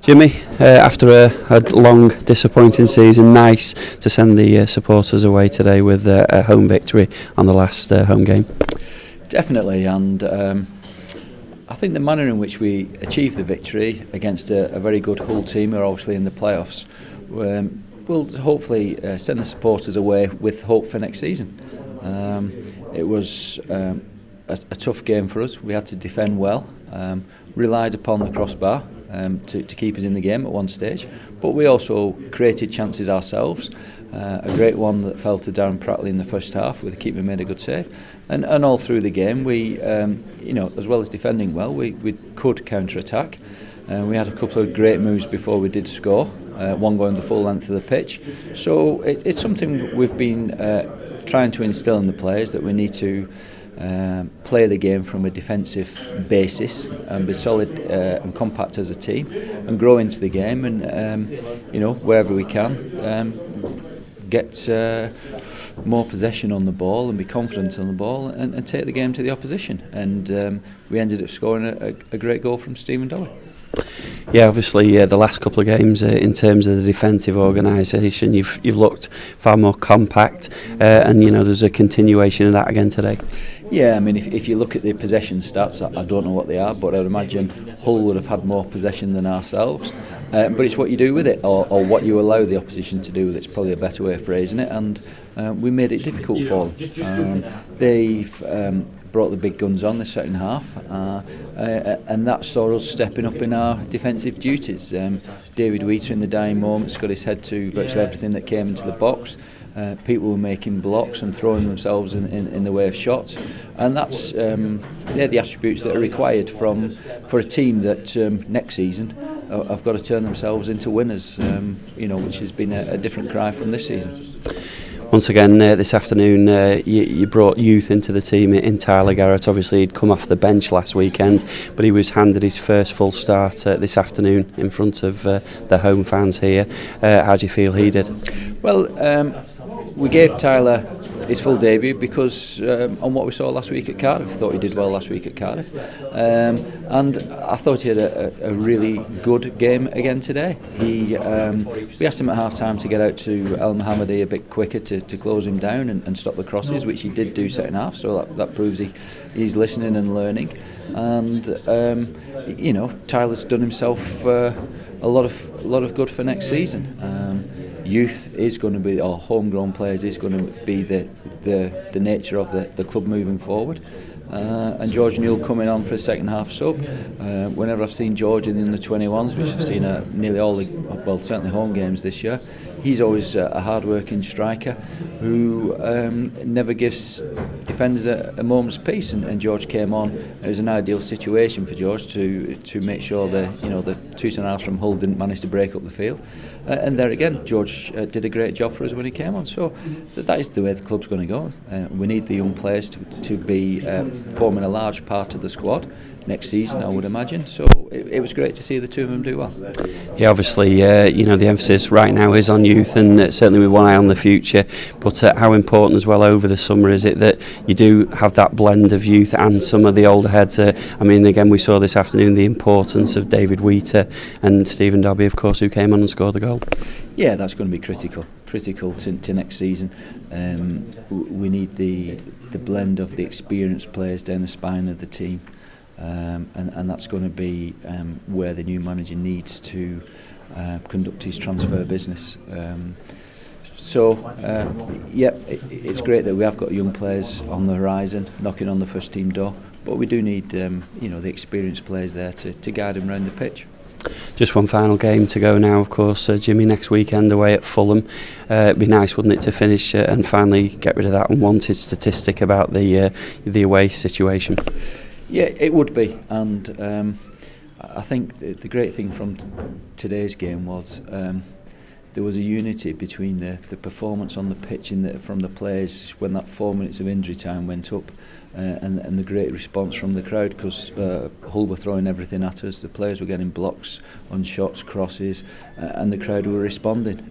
Jimmy, after a long disappointing season, nice to send the supporters away today with a home victory on the last home game. Definitely, and I think the manner in which we achieved the victory against a very good Hull team, who are obviously in the playoffs, will hopefully send the supporters away with hope for next season. It was a tough game for us. We had to defend well, relied upon the crossbar to keep us in the game at one stage, but we also created chances ourselves. A great one that fell to Darren Prattley in the first half, with the keeper made a good save, and all through the game we, as well as defending well, we could counter-attack. We had a couple of great moves before we did score, one going the full length of the pitch. So it's something we've been trying to instill in the players, that we need to play the game from a defensive basis and be solid and compact as a team, and grow into the game, and wherever we can get more possession on the ball and be confident on the ball, and take the game to the opposition. And we ended up scoring a great goal from Stephen Dolly. Yeah, obviously the last couple of games in terms of the defensive organisation, you've looked far more compact, and there's a continuation of that again today. Yeah, I mean, if you look at the possession stats, I don't know what they are, but I'd imagine Hull would have had more possession than ourselves. But it's what you do with it, or what you allow the opposition to do with it. It's probably a better way of phrasing it, and we made it difficult for them. They've brought the big guns on the second half, and that saw us stepping up in our defensive duties. David Wheater in the dying moments got his head to virtually everything that came into the box. People were making blocks and throwing themselves in the way of shots, and that's they're the attributes that are required for a team that next season have got to turn themselves into winners, which has been a different cry from this season. Once again, this afternoon, you brought youth into the team in Tyler Garrett. Obviously, he'd come off the bench last weekend, but he was handed his first full start this afternoon in front of the home fans here. How do you feel he did? Well, we gave Tyler his full debut because on what we saw last week at Cardiff. I thought he did well last week at Cardiff, and I thought he had a really good game again today. We asked him at half time to get out to El Mohammadi a bit quicker to close him down and stop the crosses, which he did do second half, so that proves he's listening and learning. And Tyler's done himself a lot of good for next season. Youth is going to be, or homegrown players is going to be the nature of the club moving forward. And George Newell coming on for a second half sub. Whenever I've seen George in the under-21s, which I've seen nearly all certainly home games this year, he's always a hard-working striker who never gives defenders a moment's peace. And George came on. It was an ideal situation for George to make sure the two centre-halves from Hull didn't manage to break up the field. And there again, George did a great job for us when he came on. So that is the way the club's going to go. We need the young players to be forming a large part of the squad next season, I would imagine. So it was great to see the two of them do well. Yeah, obviously, the emphasis right now is on youth, and certainly with one eye on the future. But how important as well over the summer is it that you do have that blend of youth and some of the older heads? Again, we saw this afternoon the importance of David Wheater and Stephen Dobby, of course, who came on and scored the goal. Yeah, that's going to be critical to next season. We need the blend of the experienced players down the spine of the team. And that's going to be where the new manager needs to conduct his transfer business. It's great that we have got young players on the horizon knocking on the first team door, but we do need the experienced players there to guide them around the pitch. Just one final game to go now, of course, Jimmy, next weekend away at Fulham. It'd be nice, wouldn't it, to finish and finally get rid of that unwanted statistic about the away situation. Yeah, it would be, and I think the great thing from today's game was there was a unity between the performance on the pitch from the players when that 4 minutes of injury time went up, and the great response from the crowd, because Hull were throwing everything at us. The players were getting blocks on shots, crosses, and the crowd were responding.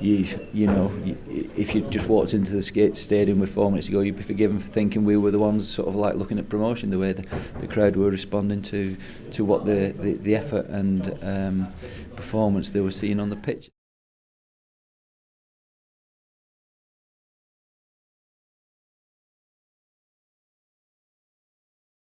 If you just walked into the stadium with 4 minutes ago, you'd be forgiven for thinking we were the ones sort of like looking at promotion. The way the crowd were responding to what the effort and performance they were seeing on the pitch.